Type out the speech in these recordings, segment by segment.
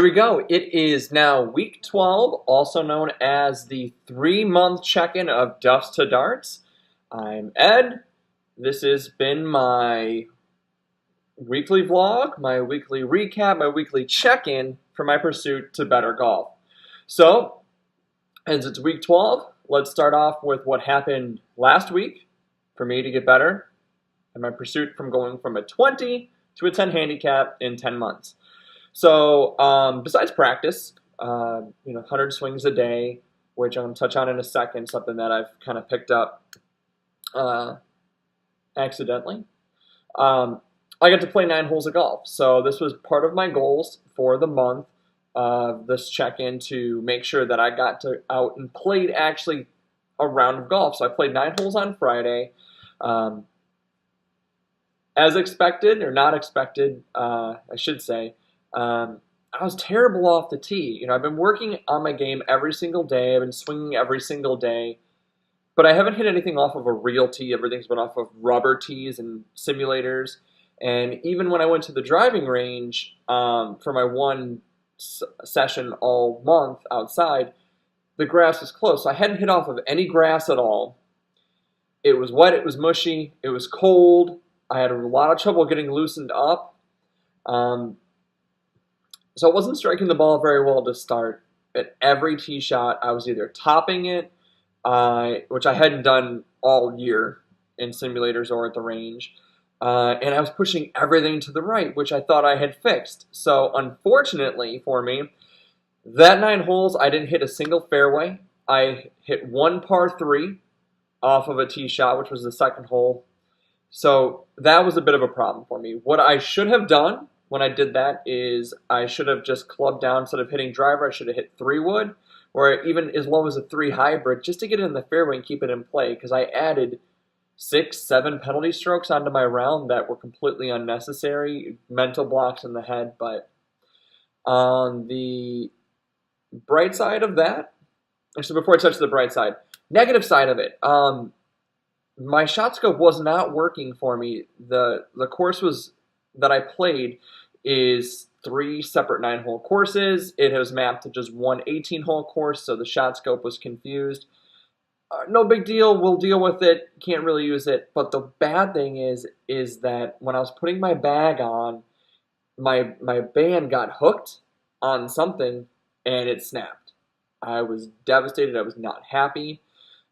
Here we go. It is now week 12, also known as the 3-month check-in of Duffs to Darts. I'm Ed. This has been my weekly vlog, my weekly recap, my weekly check-in for my pursuit to better golf. So, as it's week 12, let's start off with what happened last week for me to get better and my pursuit from going from a 20 to a 10 handicap in 10 months. So, besides practice, 100 swings a day, which I'm going to touch on in a second, something that I've kind of picked up accidentally. I got to play 9 holes of golf. So this was part of my goals for the month, this check-in, to make sure that I got out and played actually a round of golf. So I played 9 holes on Friday. As expected, or not expected, I should say, I was terrible off the tee. I've been working on my game every single day. I've been swinging every single day, but I haven't hit anything off of a real tee. Everything's been off of rubber tees and simulators. And even when I went to the driving range for my one session all month outside, the grass was close. So I hadn't hit off of any grass at all. It was wet. It was mushy. It was cold. I had a lot of trouble getting loosened up. So I wasn't striking the ball very well to start. At every tee shot, I was either topping it, which I hadn't done all year in simulators or at the range, and I was pushing everything to the right, which I thought I had fixed. So unfortunately for me, that 9 holes, I didn't hit a single fairway. I hit one par 3 off of a tee shot, which was the second hole. So that was a bit of a problem for me. What I should have done when I did that is I should have just clubbed down. Instead of hitting driver, I should have hit 3-wood, or even as low as a 3 hybrid, just to get it in the fairway and keep it in play, because I added 6, 7 penalty strokes onto my round that were completely unnecessary, mental blocks in the head. But on the bright side of that, actually before I touch the bright side, negative side of it, my shot scope was not working for me. The course that I played is 3 separate 9-hole courses. It was mapped to just one 18-hole course, so the shot scope was confused. No big deal. We'll deal with it. Can't really use it. But the bad thing is that when I was putting my bag on, my band got hooked on something and it snapped. I was devastated. I was not happy.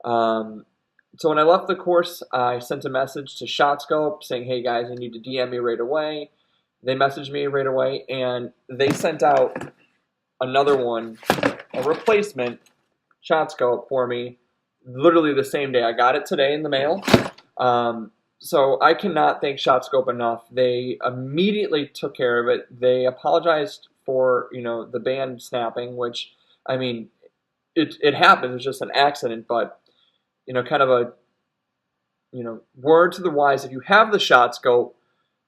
So when I left the course, I sent a message to ShotScope saying, "Hey guys, I need to DM me right away." They messaged me right away, and they sent out another one, a replacement ShotScope for me, literally the same day. I got it today in the mail. So I cannot thank ShotScope enough. They immediately took care of it. They apologized for the band snapping, which, I mean, it happened. It was just an accident, but kind of a, word to the wise. If you have the shot scope,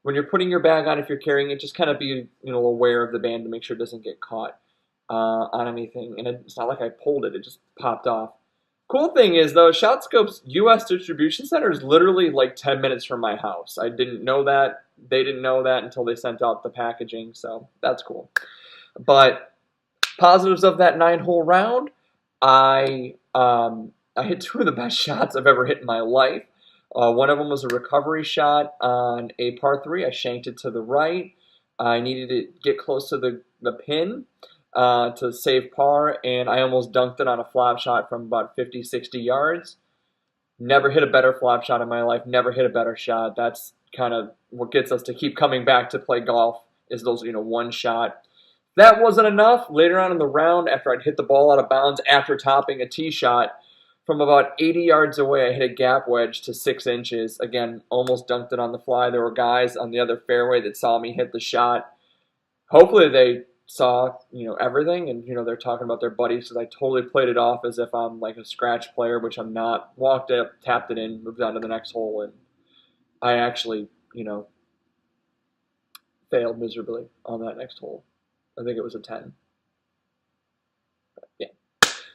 when you're putting your bag on, if you're carrying it, just kind of be, aware of the band to make sure it doesn't get caught on anything. And it's not like I pulled it. It just popped off. Cool thing is, though, ShotScope's U.S. distribution center is literally like 10 minutes from my house. I didn't know that. They didn't know that until they sent out the packaging, so that's cool. But positives of that 9-hole round, I hit 2 of the best shots I've ever hit in my life. One of them was a recovery shot on a par 3. I shanked it to the right. I needed to get close to the pin to save par, and I almost dunked it on a flop shot from about 50, 60 yards. Never hit a better flop shot in my life. Never hit a better shot. That's kind of what gets us to keep coming back to play golf, is those, one shot. That wasn't enough. Later on in the round, after I'd hit the ball out of bounds after topping a tee shot, from about 80 yards away, I hit a gap wedge to 6 inches. Again, almost dunked it on the fly. There were guys on the other fairway that saw me hit the shot. Hopefully they saw, everything, and, they're talking about their buddies, because I totally played it off as if I'm like a scratch player, which I'm not. Walked up, tapped it in, moved on to the next hole, and I actually, failed miserably on that next hole. I think it was a 10. But, yeah.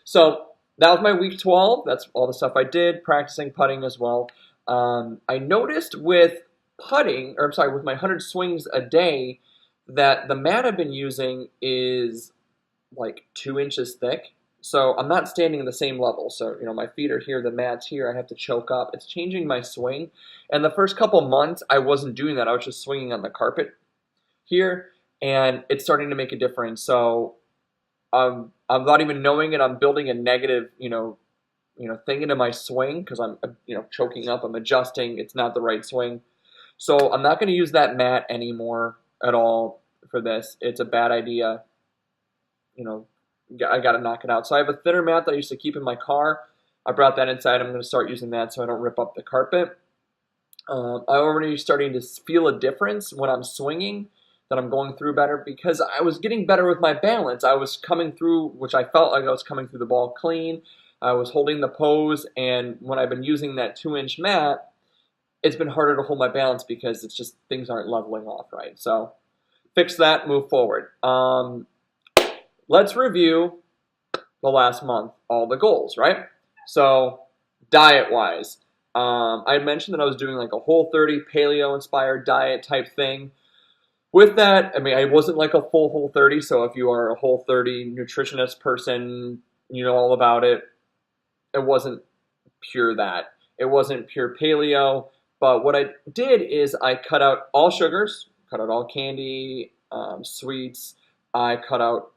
So that was my week 12. That's all the stuff I did, practicing putting as well. I noticed with with my 100 swings a day, that the mat I've been using is like 2 inches thick. So I'm not standing in the same level. So, my feet are here, the mat's here. I have to choke up. It's changing my swing. And the first couple months, I wasn't doing that. I was just swinging on the carpet here, and it's starting to make a difference. So I'm not even knowing it. I'm building a negative, thing into my swing because I'm, choking up. I'm adjusting. It's not the right swing. So I'm not going to use that mat anymore at all for this. It's a bad idea. You know, I got to knock it out. So I have a thinner mat that I used to keep in my car. I brought that inside. I'm going to start using that so I don't rip up the carpet. I'm already starting to feel a difference when I'm swinging, that I'm going through better because I was getting better with my balance. I was coming through, which I felt like I was coming through the ball clean. I was holding the pose, and when I've been using that 2-inch mat, it's been harder to hold my balance because it's just things aren't leveling off right. So fix that, move forward. Let's review the last month, all the goals, right? So diet-wise, I mentioned that I was doing like a Whole30 paleo-inspired diet type thing. With that, I mean, I wasn't like a full Whole30, so if you are a Whole30 nutritionist person, you know all about it. It wasn't pure that. It wasn't pure paleo, but what I did is I cut out all sugars, cut out all candy, sweets. I cut out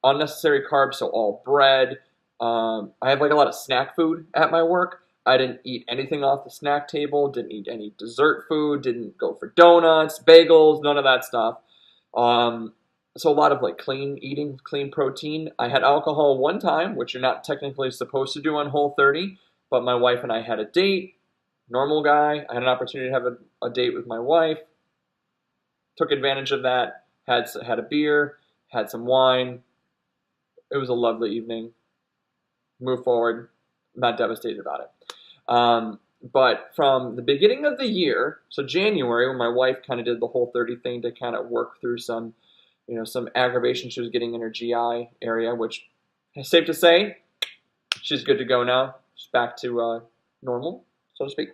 unnecessary carbs, so all bread. I have like a lot of snack food at my work. I didn't eat anything off the snack table, didn't eat any dessert food, didn't go for donuts, bagels, none of that stuff. So a lot of like clean eating, clean protein. I had alcohol one time, which you're not technically supposed to do on Whole30, but my wife and I had a date, normal guy. I had an opportunity to have a date with my wife, took advantage of that, had a beer, had some wine. It was a lovely evening. Move forward, not devastated about it. But from the beginning of the year, so January, when my wife kind of did the Whole30 thing to kind of work through some aggravation she was getting in her GI area, which is safe to say, she's good to go now. She's back to normal, so to speak.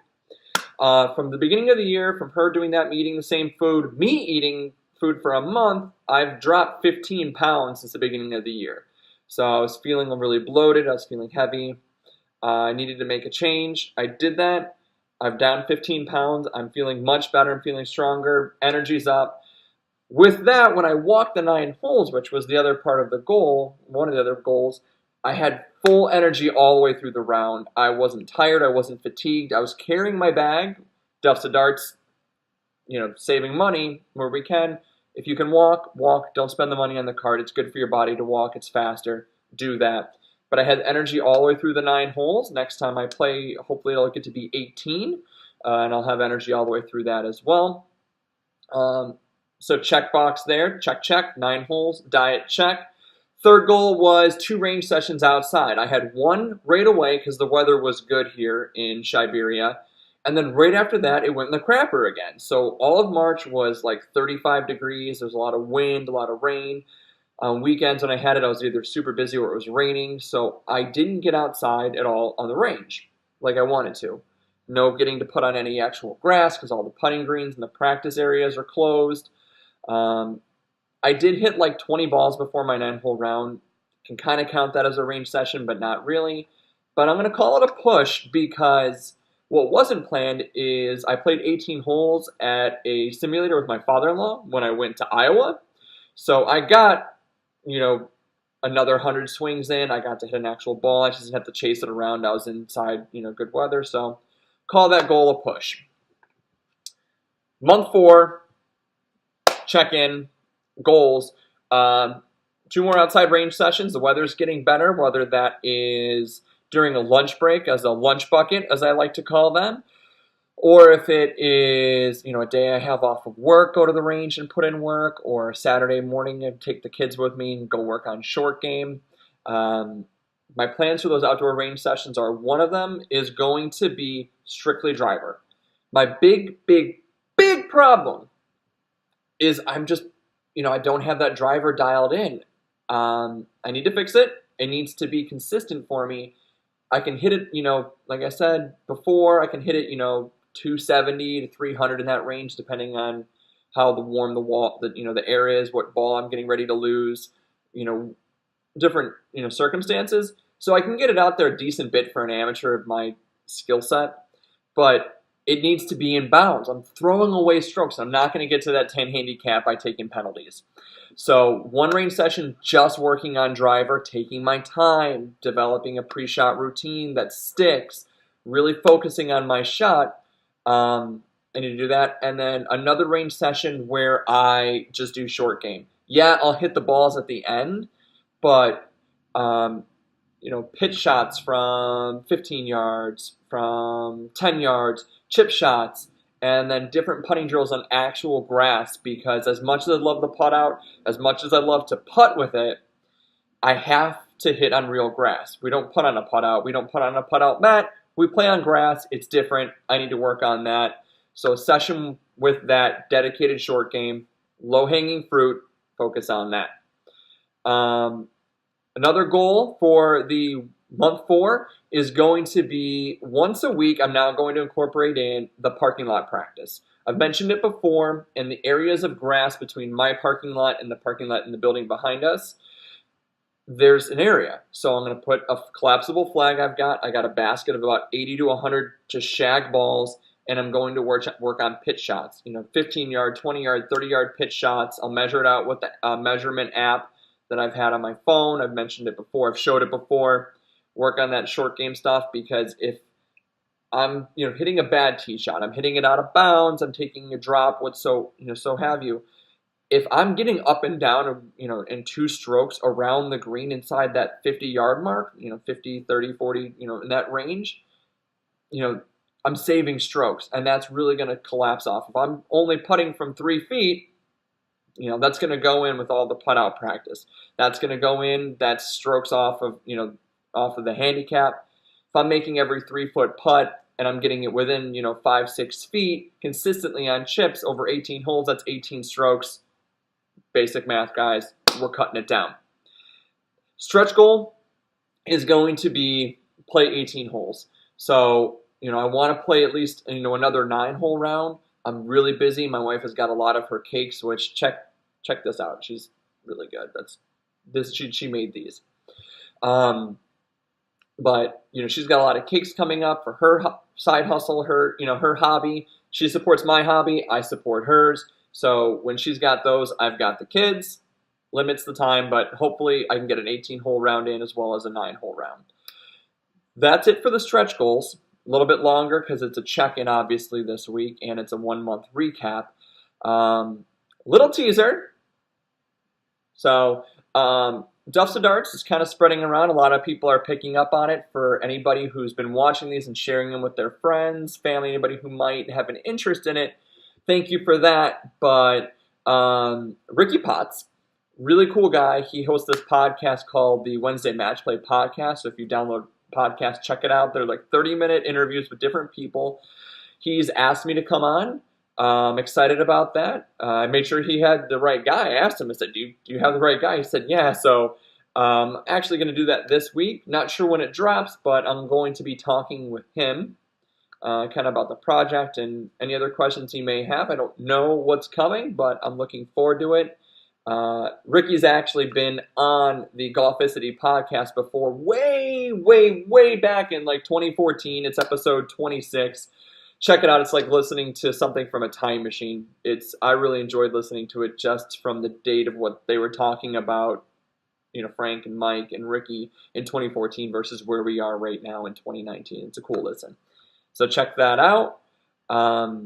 From the beginning of the year, from her doing that, me eating the same food, me eating food for a month, I've dropped 15 pounds since the beginning of the year. So I was feeling really bloated. I was feeling heavy. I needed to make a change. I did that. I'm down 15 pounds. I'm feeling much better. I'm feeling stronger. Energy's up. With that, when I walked the 9 holes, which was the other part of the goal, one of the other goals, I had full energy all the way through the round. I wasn't tired. I wasn't fatigued. I was carrying my bag. Duffs of darts, saving money where we can. If you can walk, walk. Don't spend the money on the cart. It's good for your body to walk. It's faster. Do that. But I had energy all the way through the 9 holes. Next time I play, hopefully it'll get to be 18, and I'll have energy all the way through that as well. So check box there, check, 9 holes, diet check. Third goal was 2 range sessions outside. I had one right away because the weather was good here in Siberia, and then right after that it went in the crapper again. So all of March was like 35 degrees, there was a lot of wind, a lot of rain. On weekends when I had it, I was either super busy or it was raining, so I didn't get outside at all on the range like I wanted to. No getting to put on any actual grass because all the putting greens and the practice areas are closed. I did hit like 20 balls before my 9-hole round. Can kind of count that as a range session, but not really. But I'm going to call it a push because what wasn't planned is I played 18 holes at a simulator with my father-in-law when I went to Iowa. So I got another 100 swings in. I got to hit an actual ball. I just didn't have to chase it around. I was inside, good weather. So call that goal a push. Month 4, check in, goals. 2 more outside range sessions. The weather's getting better, whether that is during a lunch break as a lunch bucket, as I like to call them, or if it is, a day I have off of work, go to the range and put in work, or Saturday morning and take the kids with me and go work on short game. My plans for those outdoor range sessions are, one of them is going to be strictly driver. My big problem is I'm just, I don't have that driver dialed in. I need to fix it. It needs to be consistent for me. I can hit it, like I said before, I can hit it, 270 to 300 in that range, depending on how warm the air is, what ball I'm getting ready to lose, different circumstances. So I can get it out there a decent bit for an amateur of my skill set, but it needs to be in bounds. I'm throwing away strokes. I'm not going to get to that 10 handicap by taking penalties. So one range session, just working on driver, taking my time, developing a pre-shot routine that sticks, really focusing on my shot. I need to do that. And then another range session where I just do short game. Yeah, I'll hit the balls at the end, but pitch shots from 15 yards, from 10 yards, chip shots, and then different putting drills on actual grass, because as much as I love the putt out, as much as I love to putt with it, I have to hit on real grass. We don't putt on a putt out. We don't putt on a putt out mat. We play on grass. It's different. I need to work on that. So a session with that dedicated short game, low-hanging fruit, focus on that. Another goal for the month 4 is going to be once a week. I'm now going to incorporate in the parking lot practice. I've mentioned it before, in the areas of grass between my parking lot and the parking lot in the building behind us, there's an area. So I'm going to put a collapsible flag I got a basket of about 80 to 100 just shag balls, and I'm going to work on pitch shots. 15-yard, 20-yard, 30-yard pitch shots. I'll measure it out with the measurement app that I've had on my phone. I've mentioned it before. I've showed it before. Work on that short game stuff, because if I'm hitting a bad tee shot, I'm hitting it out of bounds, I'm taking a drop, so have you. If I'm getting up and down, in 2 strokes around the green inside that 50-yard mark, 50, 30, 40, in that range, I'm saving strokes, and that's really going to collapse off. If I'm only putting from 3 feet, that's going to go in with all the putt out practice. That's going to go in. That's strokes off of the handicap. If I'm making every 3-foot putt and I'm getting it within 5, 6 feet consistently on chips over 18 holes, that's 18 strokes. Basic math, guys. We're cutting it down. Stretch goal is going to be play 18 holes. So I want to play at least another 9-hole round. I'm really busy. My wife has got a lot of her cakes, which check this out. She's really good. She made these. But she's got a lot of cakes coming up for her side hustle, her hobby. She supports my hobby. I support hers. So when she's got those, I've got the kids. Limits the time, but hopefully I can get an 18-hole round in as well as a 9-hole round. That's it for the stretch goals. A little bit longer because it's a check-in, obviously, this week, and it's a 1-month recap. Little teaser. So, Duffs of Darts is kind of spreading around. A lot of people are picking up on it. For anybody who's been watching these and sharing them with their friends, family, anybody who might have an interest in it, thank you for that. But Ricky Potts, really cool guy. He hosts this podcast called the Wednesday Match Play Podcast. So if you download podcasts, check it out. They're like 30-minute interviews with different people. He's asked me to come on. I'm excited about that. I made sure he had the right guy. I asked him, I said, do you have the right guy? He said, yeah. So I'm actually going to do that this week. Not sure when it drops, but I'm going to be talking with him kind of about the project and any other questions he may have. I don't know what's coming, but I'm looking forward to it. Ricky's actually been on the Golficity podcast before, way, way, way back in like 2014. It's episode 26. Check it out. It's like listening to something from a time machine. I really enjoyed listening to it just from the date of what they were talking about, Frank and Mike and Ricky in 2014 versus where we are right now in 2019. It's a cool listen. So check that out. That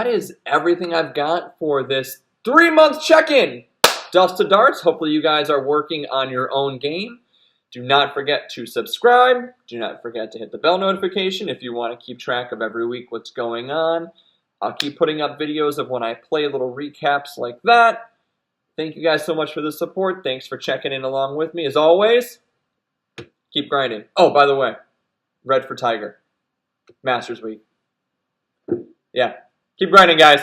is everything I've got for this 3-month check-in. Duffs to Darts. Hopefully you guys are working on your own game. Do not forget to subscribe. Do not forget to hit the bell notification if you want to keep track of every week what's going on. I'll keep putting up videos of when I play, little recaps like that. Thank you guys so much for the support. Thanks for checking in along with me. As always, keep grinding. Oh, by the way, Red for Tiger. Masters Week. Yeah. Keep grinding, guys.